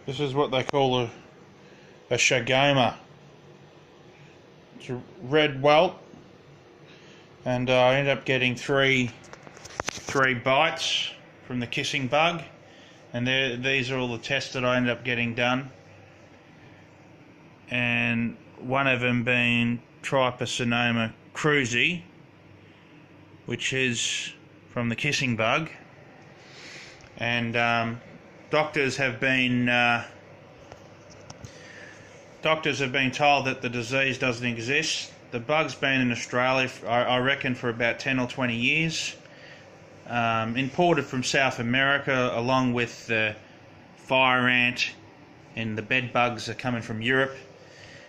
This is what they call a Chagoma. It's a red welt, and I ended up getting three bites from the kissing bug, and these are all the tests that I ended up getting done, and one of them being tripaSonoma cruzi, which is from the kissing bug, and doctors have been told that the disease doesn't exist. The bug's been in Australia, I reckon, for about 10 or 20 years. Imported from South America, along with the fire ant and the bedbugs are coming from Europe.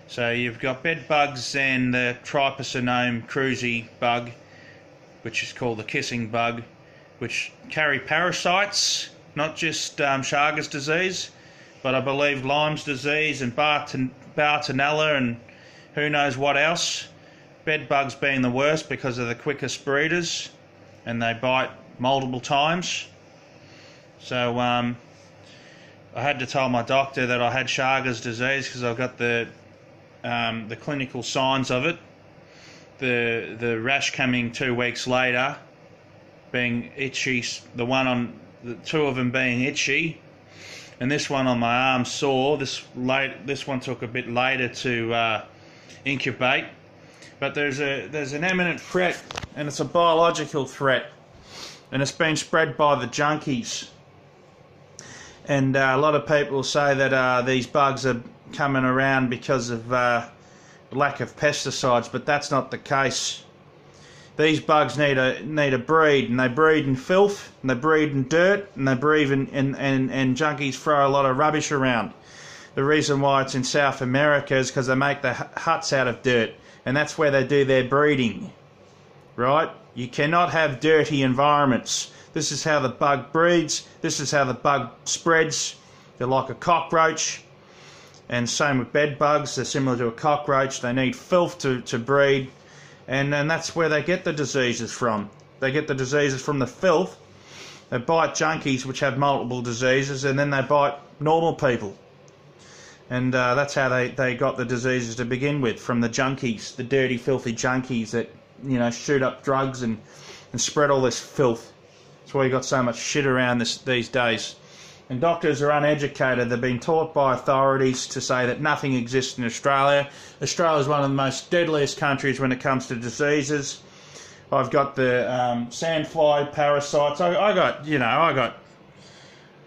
So you've got bedbugs and the tripaSonoma cruzi bug, which is called the kissing bug, which carry parasites, not just Chagas disease, but I believe Lyme's disease and Bartonella and who knows what else. Bedbugs being the worst because they're the quickest breeders and they bite multiple times. So I had to tell my doctor that I had Chagas disease because I've got the clinical signs of it. The rash coming 2 weeks later, being itchy, the two of them being itchy, and this one on my arm sore. This one took a bit later to incubate, but there's an imminent threat, and it's a biological threat, and it's been spread by the junkies. And a lot of people say that these bugs are coming around because of lack of pesticides, but that's not the case. These bugs need a breed, and they breed in filth, and they breed in dirt, and they breed and junkies throw a lot of rubbish around. The reason why it's in South America is because they make the huts out of dirt, and that's where they do their breeding, right? You cannot have dirty environments. This is how the bug breeds. This is how the bug spreads. They're like a cockroach, and same with bed bugs. They're similar to a cockroach. They need filth to breed. And that's where they get the diseases from. They get the diseases from the filth. They bite junkies which have multiple diseases, and then they bite normal people. And that's how they got the diseases to begin with, from the junkies, the dirty, filthy junkies that, you know, shoot up drugs and spread all this filth. That's why you got so much shit around these days. And doctors are uneducated. They've been taught by authorities to say that nothing exists in Australia. Australia is one of the most deadliest countries when it comes to diseases. I've got the sandfly parasites. I got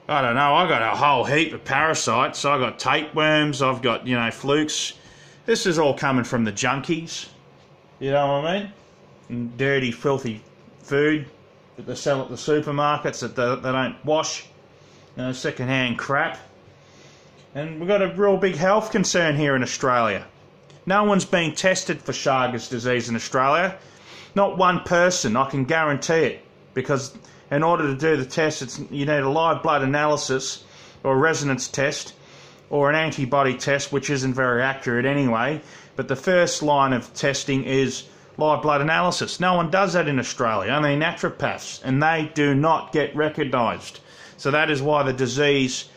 a whole heap of parasites. I got tapeworms. I've got, flukes. This is all coming from the junkies. You know what I mean? And dirty, filthy food that they sell at the supermarkets that they don't wash. Second-hand crap. And we've got a real big health concern here in Australia. No one's been tested for Chagas disease in Australia. Not one person, I can guarantee it. Because in order to do the test, you need a live blood analysis or a resonance test or an antibody test, which isn't very accurate anyway. But the first line of testing is live blood analysis. No one does that in Australia, only naturopaths, and they do not get recognised. So that is why the disease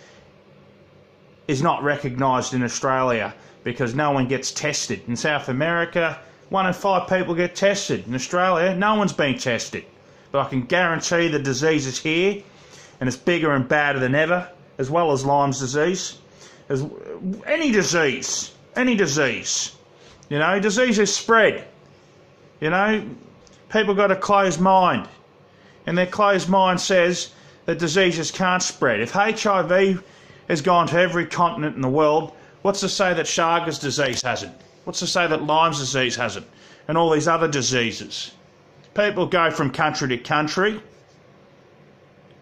is not recognised in Australia, because no one gets tested. In South America, 1 in 5 people get tested. In Australia, no one's been tested. But I can guarantee the disease is here, and it's bigger and badder than ever, as well as Lyme's disease. As any disease. Diseases spread. People got a closed mind, and their closed mind says that diseases can't spread. If HIV has gone to every continent in the world, what's to say that Chagas disease hasn't? What's to say that Lyme's disease hasn't? And all these other diseases. People go from country to country.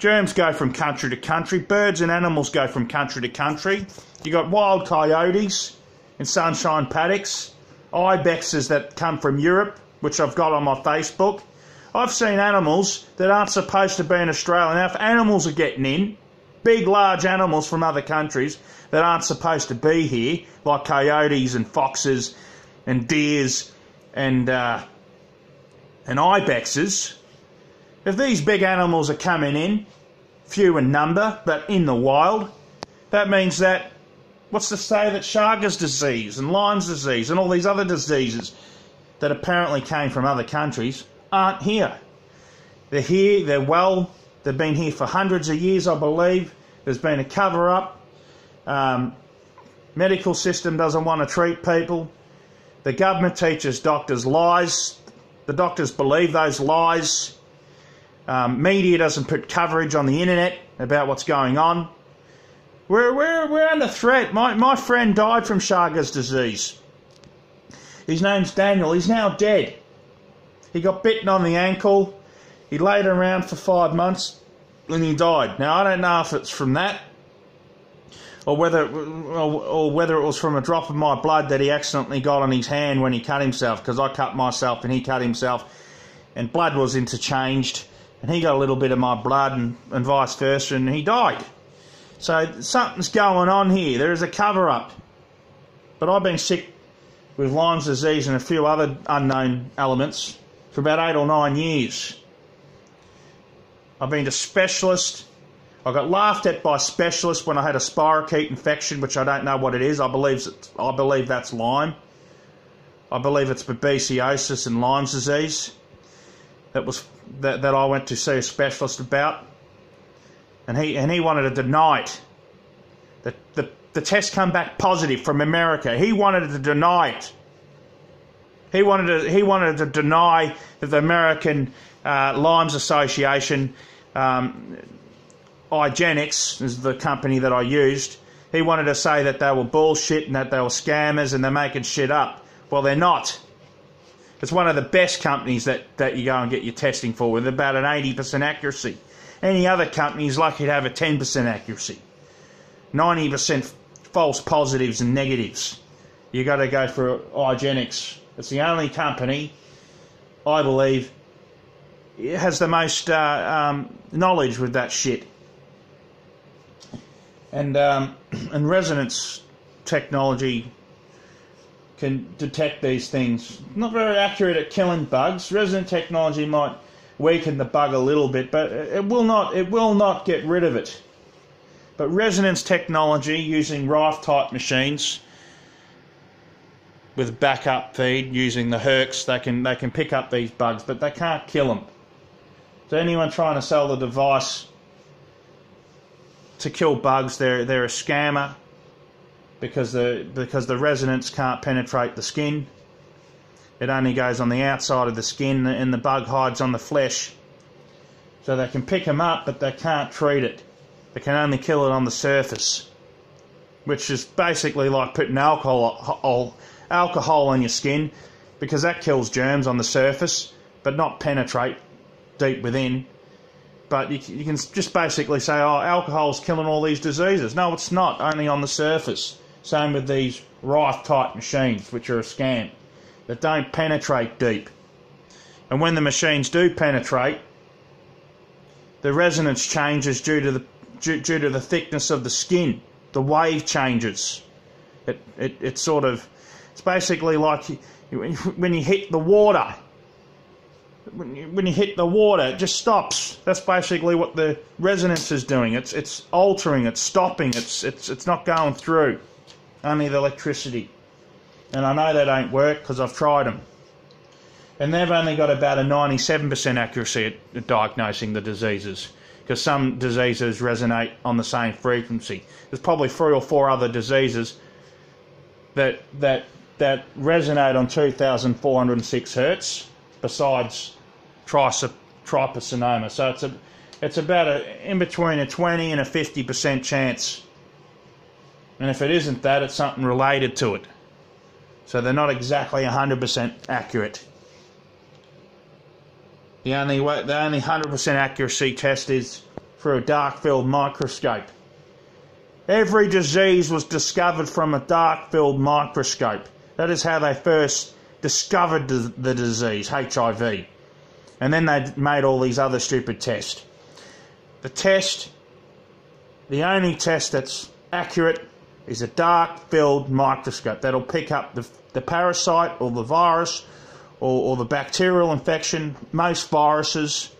Germs go from country to country. Birds and animals go from country to country. You got wild coyotes in sunshine paddocks. Ibexes that come from Europe, which I've got on my Facebook. I've seen animals that aren't supposed to be in Australia. Now, if animals are getting in, big, large animals from other countries that aren't supposed to be here, like coyotes and foxes and deers and ibexes, if these big animals are coming in, few in number, but in the wild, that means that, what's to say that Chagas disease and Lyme's disease and all these other diseases that apparently came from other countries aren't here? They're here, they're well, they've been here for hundreds of years, I believe. There's been a cover-up. Medical system doesn't want to treat people. The government teaches doctors lies. The doctors believe those lies. Media doesn't put coverage on the internet about what's going on. We're under threat. My friend died from Chagas disease. His name's Daniel. He's now dead. He got bitten on the ankle. He laid around for 5 months and he died. Now, I don't know if it's from that or whether it was from a drop of my blood that he accidentally got on his hand when he cut himself, because I cut myself and he cut himself and blood was interchanged and he got a little bit of my blood and vice versa, and he died. So something's going on here. There is a cover-up. But I've been sick with Lyme's disease and a few other unknown elements for about 8 or 9 years. I've been to specialists. I got laughed at by specialists when I had a spirochete infection, which I don't know what it is. I believe that's Lyme. I believe it's babesiosis and Lyme's disease. That I went to see a specialist about, and he wanted to deny it. The test come back positive from America. He wanted to deny it. He wanted to deny that the American Lyme's Association, Igenics is the company that I used. He wanted to say that they were bullshit and that they were scammers and they're making shit up. Well, they're not. It's one of the best companies that you go and get your testing for, with about an 80% accuracy. Any other company is lucky to have a 10% accuracy. 90% false positives and negatives. You got to go for Igenics. It's the only company, I believe, it has the most knowledge with that shit. And resonance technology can detect these things. Not very accurate at killing bugs. Resonant technology might weaken the bug a little bit, but it will not get rid of it. But resonance technology using Rife type machines with backup feed using the Hercs, they can pick up these bugs, but they can't kill them. So anyone trying to sell the device to kill bugs, they're a scammer, because the resonance can't penetrate the skin. It only goes on the outside of the skin, and the bug hides on the flesh. So they can pick them up, but they can't treat it. They can only kill it on the surface, which is basically like putting alcohol on your skin, because that kills germs on the surface, but not penetrate deep within. But you can just basically say, oh, alcohol's killing all these diseases. No, it's not, only on the surface. Same with these Rife type machines, which are a scam, that don't penetrate deep. And when the machines do penetrate, the resonance changes due to the thickness of the skin. The wave changes. It's basically like when you hit the water. When you hit the water, it just stops. That's basically what the resonance is doing. It's altering, it's stopping, it's not going through. Only the electricity. And I know they don't work because I've tried them. And they've only got about a 97% accuracy at diagnosing the diseases, because some diseases resonate on the same frequency. There's probably 3 or 4 other diseases that resonate on 2,406 hertz, besides tripaSonoma. So it's about in between a 20 and a 50% chance. And if it isn't that, it's something related to it. So they're not exactly 100% accurate. The only 100% accuracy test is through a dark field microscope. Every disease was discovered from a dark field microscope. That is how they first discovered the disease, HIV. And then they made all these other stupid tests. The only test that's accurate is a dark field microscope. That'll pick up the parasite or the virus or the bacterial infection. Most viruses,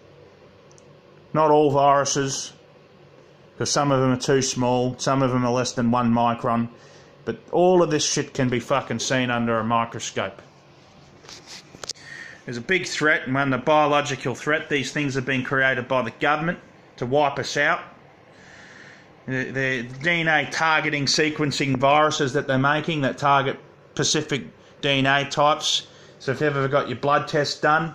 not all viruses, because some of them are too small, some of them are less than 1 micron, but all of this shit can be fucking seen under a microscope. There's a big threat, and when the biological threat, these things have been created by the government to wipe us out. The DNA targeting sequencing viruses that they're making that target specific DNA types. So if you've ever got your blood test done,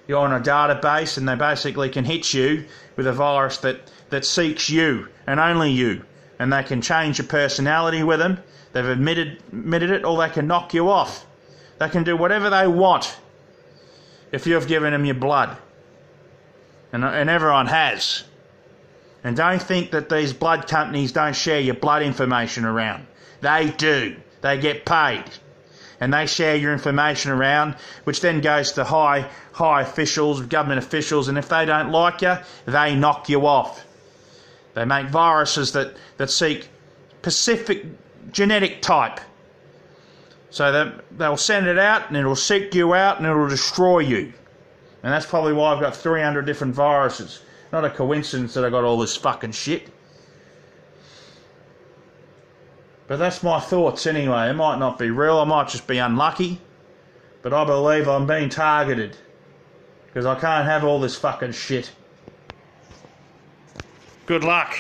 you're on a database and they basically can hit you with a virus that seeks you and only you. And they can change your personality with them. They've admitted it, or they can knock you off. They can do whatever they want if you've given them your blood. And everyone has. And don't think that these blood companies don't share your blood information around. They do. They get paid. And they share your information around, which then goes to high officials, government officials, and if they don't like you, they knock you off. They make viruses that seek specific genetic type. So they'll send it out and it'll seek you out and it'll destroy you. And that's probably why I've got 300 different viruses. Not a coincidence that I got all this fucking shit. But that's my thoughts anyway. It might not be real, I might just be unlucky. But I believe I'm being targeted. Because I can't have all this fucking shit. Good luck.